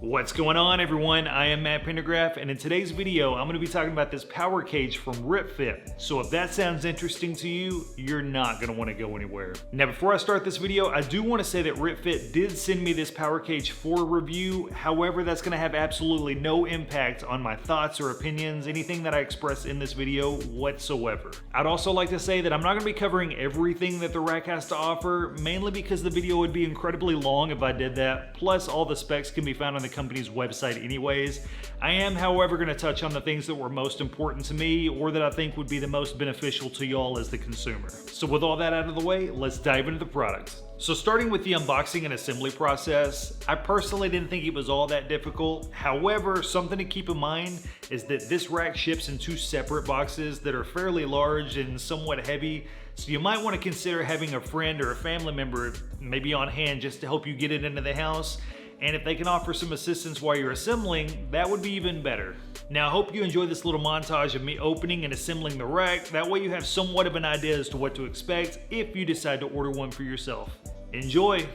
What's going on, everyone? I am Matt Pendergraph, and in today's video, I'm going to be talking about this power cage from RitFit. So if that sounds interesting to you, you're not going to want to go anywhere. Now, before I start this video, I do want to say that RitFit did send me this power cage for review. However, that's going to have absolutely no impact on my thoughts or opinions, anything that I express in this video whatsoever. I'd also like to say that I'm not going to be covering everything that the rack has to offer, mainly because the video would be incredibly long if I did that. Plus, all the specs can be found on the company's website anyways. I am, however, going to touch on the things that were most important to me or that I think would be the most beneficial to y'all as the consumer. So with all that out of the way, let's dive into the product. So starting with the unboxing and assembly process, I personally didn't think it was all that difficult. However, something to keep in mind is that this rack ships in two separate boxes that are fairly large and somewhat heavy. So you might want to consider having a friend or a family member maybe on hand just to help you get it into the house. And if they can offer some assistance while you're assembling, that would be even better. Now, I hope you enjoy this little montage of me opening and assembling the rack. That way you have somewhat of an idea as to what to expect if you decide to order one for yourself. Enjoy!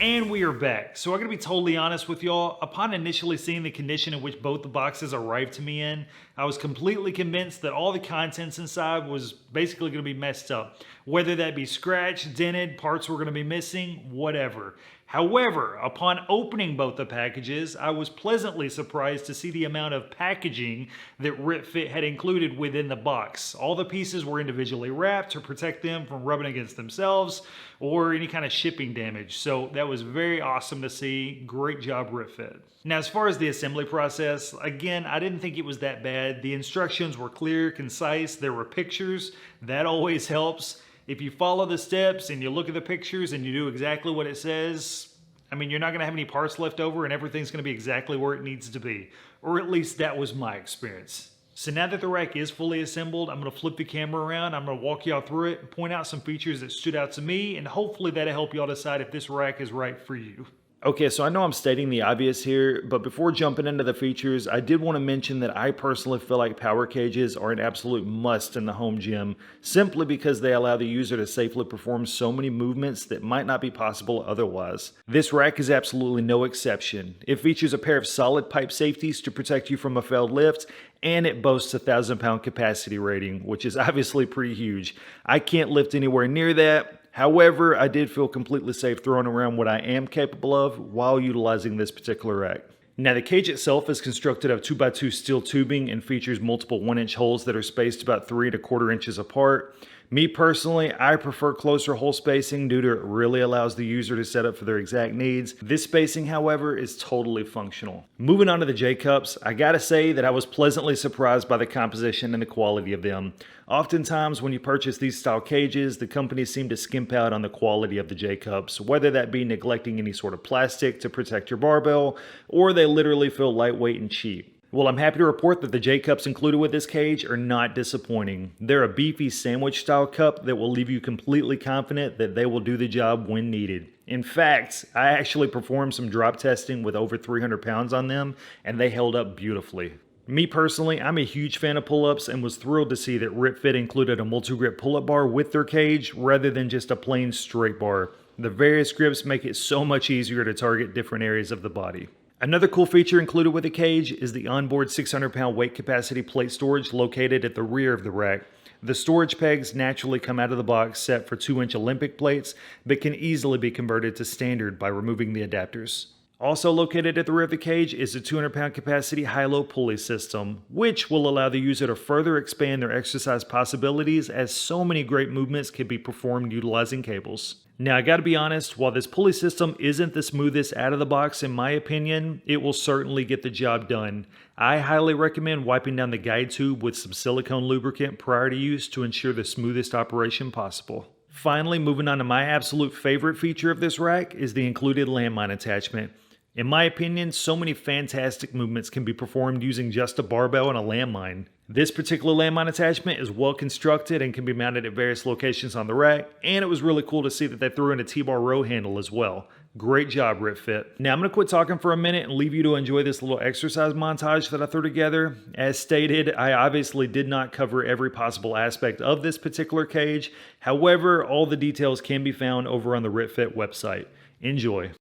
And we are back. So I'm gonna be totally honest with y'all. Upon initially seeing the condition in which both the boxes arrived to me in, I was completely convinced that all the contents inside was basically gonna be messed up. Whether that be scratched, dented, parts were gonna be missing, whatever. However, upon opening both the packages, I was pleasantly surprised to see the amount of packaging that RitFit had included within the box. All the pieces were individually wrapped to protect them from rubbing against themselves or any kind of shipping damage. So that was very awesome to see. Great job, RitFit. Now, as far as the assembly process, again, I didn't think it was that bad. The instructions were clear, concise, there were pictures. That always helps. If you follow the steps and you look at the pictures and you do exactly what it says, I mean, you're not gonna have any parts left over and everything's gonna be exactly where it needs to be. Or at least that was my experience. So now that the rack is fully assembled, I'm gonna flip the camera around, I'm gonna walk y'all through it, point out some features that stood out to me, and hopefully that'll help y'all decide if this rack is right for you. Okay, so I know I'm stating the obvious here, but before jumping into the features, I did want to mention that I personally feel like power cages are an absolute must in the home gym, simply because they allow the user to safely perform so many movements that might not be possible otherwise. This rack is absolutely no exception. It features a pair of solid pipe safeties to protect you from a failed lift, and it boasts a 1,000-pound capacity rating, which is obviously pretty huge. I can't lift anywhere near that. However, I did feel completely safe throwing around what I am capable of while utilizing this particular rack. Now, the cage itself is constructed of 2x2 steel tubing and features multiple 1-inch holes that are spaced about 3 1/4 inches apart. Me personally, I prefer closer hole spacing due to it really allows the user to set up for their exact needs. This spacing, however, is totally functional. Moving on to the J-cups, I gotta say that I was pleasantly surprised by the composition and the quality of them. Oftentimes, when you purchase these style cages, the companies seem to skimp out on the quality of the J-cups, whether that be neglecting any sort of plastic to protect your barbell, or they literally feel lightweight and cheap. Well, I'm happy to report that the J-cups included with this cage are not disappointing. They're a beefy sandwich style cup that will leave you completely confident that they will do the job when needed. In fact, I actually performed some drop testing with over 300 pounds on them, and they held up beautifully. Me personally, I'm a huge fan of pull-ups and was thrilled to see that RitFit included a multi-grip pull-up bar with their cage rather than just a plain straight bar. The various grips make it so much easier to target different areas of the body. Another cool feature included with the cage is the onboard 600-pound weight capacity plate storage located at the rear of the rack. The storage pegs naturally come out of the box set for 2-inch Olympic plates, but can easily be converted to standard by removing the adapters. Also located at the rear of the cage is a 200-pound capacity high-low pulley system, which will allow the user to further expand their exercise possibilities as so many great movements can be performed utilizing cables. Now, I gotta be honest, while this pulley system isn't the smoothest out of the box in my opinion, it will certainly get the job done. I highly recommend wiping down the guide tube with some silicone lubricant prior to use to ensure the smoothest operation possible. Finally, moving on to my absolute favorite feature of this rack is the included landmine attachment. In my opinion, so many fantastic movements can be performed using just a barbell and a landmine. This particular landmine attachment is well constructed and can be mounted at various locations on the rack, and it was really cool to see that they threw in a T-bar row handle as well. Great job, RitFit. Now I'm going to quit talking for a minute and leave you to enjoy this little exercise montage that I threw together. As stated, I obviously did not cover every possible aspect of this particular cage. However, all the details can be found over on the RitFit website. Enjoy.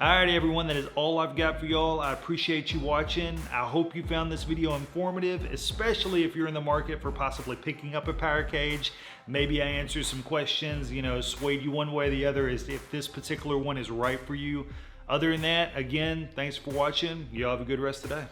Alrighty everyone, that is all I've got for y'all. I appreciate you watching. I hope you found this video informative, especially if you're in the market for possibly picking up a power cage. Maybe I answered some questions, swayed you one way or the other as if this particular one is right for you. Other than that, again, thanks for watching. Y'all have a good rest of the day.